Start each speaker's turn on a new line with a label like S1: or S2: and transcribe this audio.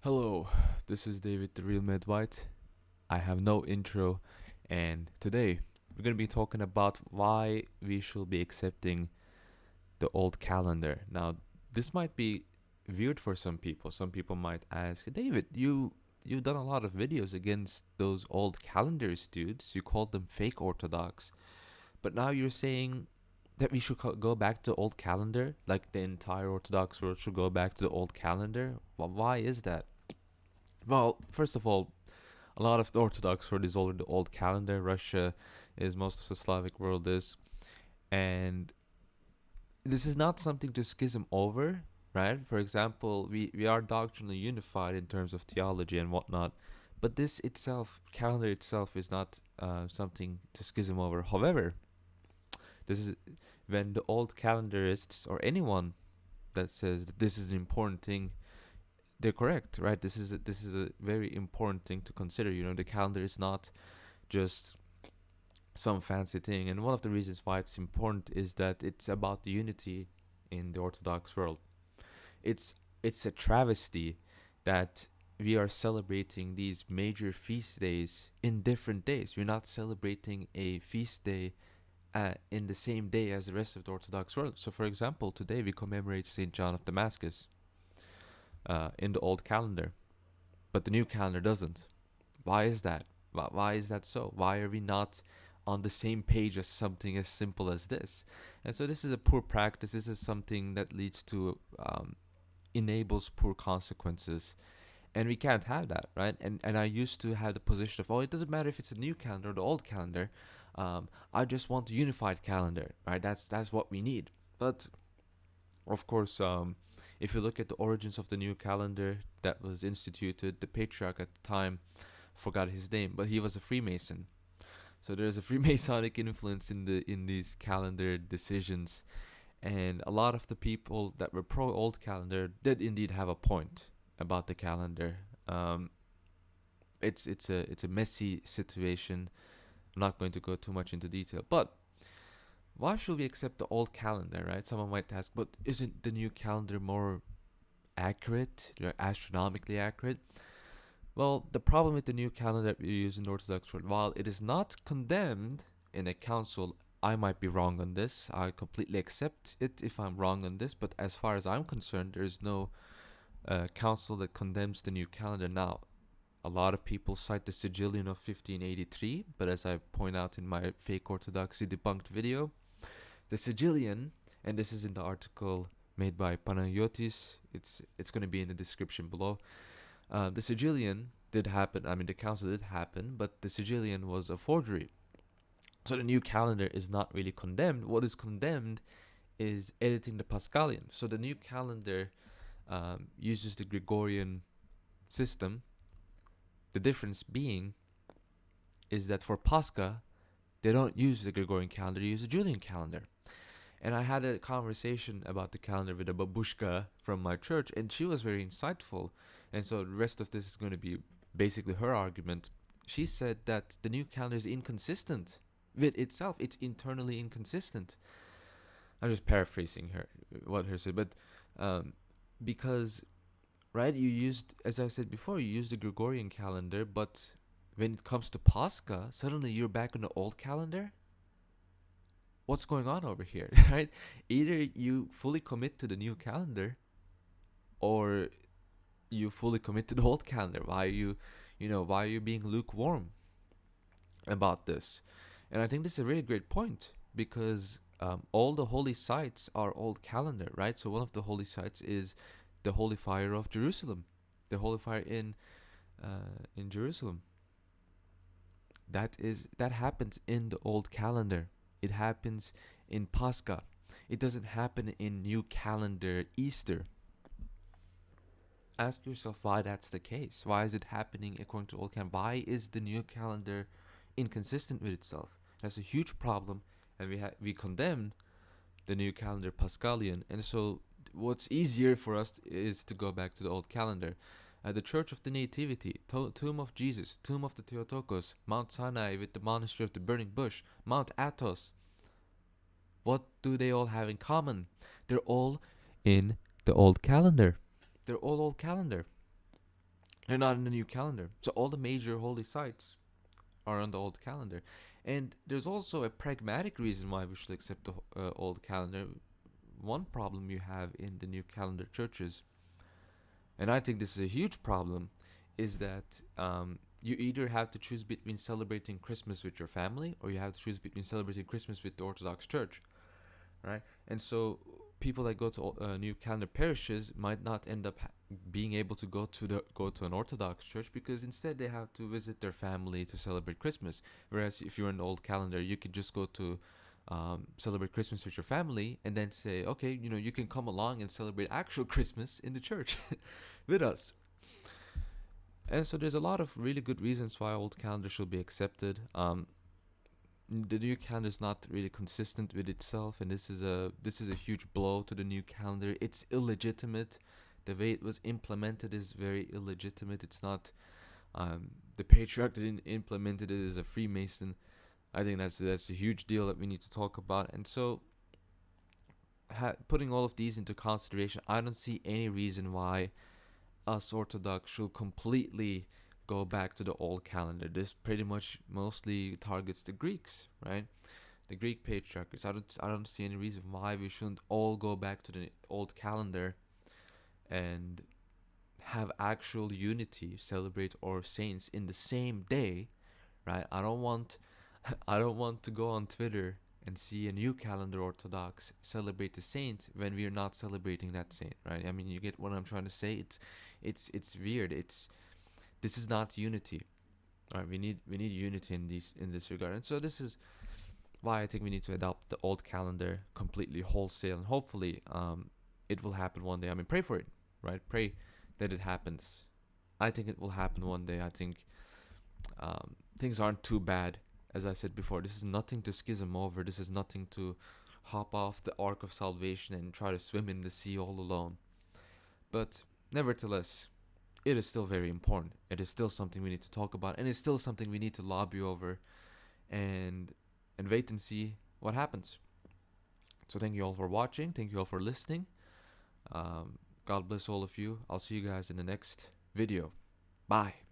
S1: Hello, this is David the Real Med White. I have no intro, and today we're going to be talking about why we should be accepting the old calendar. Now, this might be weird for some people. Some people might ask, David, you've done a lot of videos against those old calendars, dudes. You called them fake Orthodox, but now you're saying that we should go back to the old calendar, like the entire Orthodox world should go back to the old calendar. Well, why is that? Well, first of all, a lot of the Orthodox world is older the old calendar. Russia is most of the Slavic world is, and this is not something to schism over, right? For example, we are doctrinally unified in terms of theology and whatnot, but this itself, calendar itself, is not something to schism over. However, this is when the old calendarists or anyone that says that this is an important thing, they're correct, right? This is a very important thing to consider. The calendar is not just some fancy thing, and one of the reasons why it's important is that it's about the unity in the Orthodox world. It's a travesty that we are celebrating these major feast days in different days. We're not celebrating a feast day in the same day as the rest of the Orthodox world. So, for example, today we commemorate Saint John of Damascus in the old calendar, but the new calendar doesn't. Why is that? Why is that so? Why are we not on the same page as something as simple as this? And so this is a poor practice. This is something that leads to enables poor consequences, and we can't have that, right? And I used to have the position of, oh, it doesn't matter if it's a new calendar or the old calendar. I just want a unified calendar, right? That's what we need. But of course, if you look at the origins of the new calendar that was instituted, the patriarch at the time, forgot his name, but he was a Freemason. So there's a Freemasonic influence in these calendar decisions, and a lot of the people that were pro old calendar did indeed have a point about the calendar. It's a messy situation. I'm not going to go too much into detail, but why should we accept the old calendar, right? Someone might ask, but isn't the new calendar more accurate, astronomically accurate? Well, the problem with the new calendar that we use in the Orthodox world, while it is not condemned in a council, I might be wrong on this. I completely accept it if I'm wrong on this, but as far as I'm concerned, there is no council that condemns the new calendar. Now, a lot of people cite the Sigillian of 1583, but as I point out in my fake orthodoxy debunked video, the Sigillian, and this is in the article made by Panayotis, it's going to be in the description below. The Sigillian did happen, I mean, the council did happen, but the Sigillian was a forgery. So the new calendar is not really condemned. What is condemned is editing the Pascalian. So the new calendar uses the Gregorian system. The difference being is that for Pascha, they don't use the Gregorian calendar, they use the Julian calendar. And I had a conversation about the calendar with a babushka from my church, and she was very insightful. And so the rest of this is going to be basically her argument. She said that the new calendar is inconsistent with itself. It's internally inconsistent. I'm just paraphrasing what her said, but because, right, you used, as I said before, you used the Gregorian calendar, but when it comes to Pascha, suddenly you're back on the old calendar. What's going on over here, right? Either you fully commit to the new calendar, or you fully commit to the old calendar. Why are you being lukewarm about this? And I think this is a really great point because all the holy sites are old calendar, right? So one of the holy sites is the Holy Fire of Jerusalem, the Holy Fire in Jerusalem. That happens in the old calendar. It happens in Pascha. It doesn't happen in new calendar Easter. Ask yourself why that's the case. Why is it happening according to old calendar? Why is the new calendar inconsistent with itself? That's a huge problem, and we condemn the new calendar Pascalian. And so, what's easier for us is to go back to the old calendar. The Church of the Nativity, Tomb of Jesus, Tomb of the Theotokos, Mount Sinai with the Monastery of the Burning Bush, Mount Athos. What do they all have in common? They're all in the old calendar. They're all old calendar. They're not in the new calendar. So all the major holy sites are on the old calendar. And there's also a pragmatic reason why we should accept the old calendar. One problem you have in the new calendar churches, and I think this is a huge problem, is that you either have to choose between celebrating Christmas with your family, or you have to choose between celebrating Christmas with the Orthodox Church, right? And so people that go to new calendar parishes might not end up being able to go to an Orthodox church, because instead they have to visit their family to celebrate Christmas. Whereas if you're in the old calendar, you could just go to celebrate Christmas with your family, and then say, okay, you can come along and celebrate actual Christmas in the church with us. And so there's a lot of really good reasons why old calendar should be accepted. The new calendar is not really consistent with itself, and this is a huge blow to the new calendar. It's illegitimate. The way it was implemented is very illegitimate. It's not the patriarch that implemented it is a Freemason. I think that's a huge deal that we need to talk about. And so, putting all of these into consideration, I don't see any reason why us Orthodox should completely go back to the old calendar. This pretty much mostly targets the Greeks, right? The Greek patriarchs. I don't see any reason why we shouldn't all go back to the old calendar and have actual unity, celebrate our saints in the same day, right? I don't want I don't want to go on Twitter and see a new calendar Orthodox celebrate the saint when we're not celebrating that saint, right? I mean, you get what I'm trying to say. It's weird. This is not unity. All right, we need unity in this regard. And so this is why I think we need to adopt the old calendar completely wholesale, and hopefully it will happen one day. I mean, pray for it, right? Pray that it happens. I think it will happen one day. I think things aren't too bad. As I said before, this is nothing to schism over. This is nothing to hop off the ark of salvation and try to swim in the sea all alone. But nevertheless, it is still very important. It is still something we need to talk about, and it's still something we need to lobby over, and wait and see what happens. So thank you all for watching. Thank you all for listening. God bless all of you. I'll see you guys in the next video. Bye.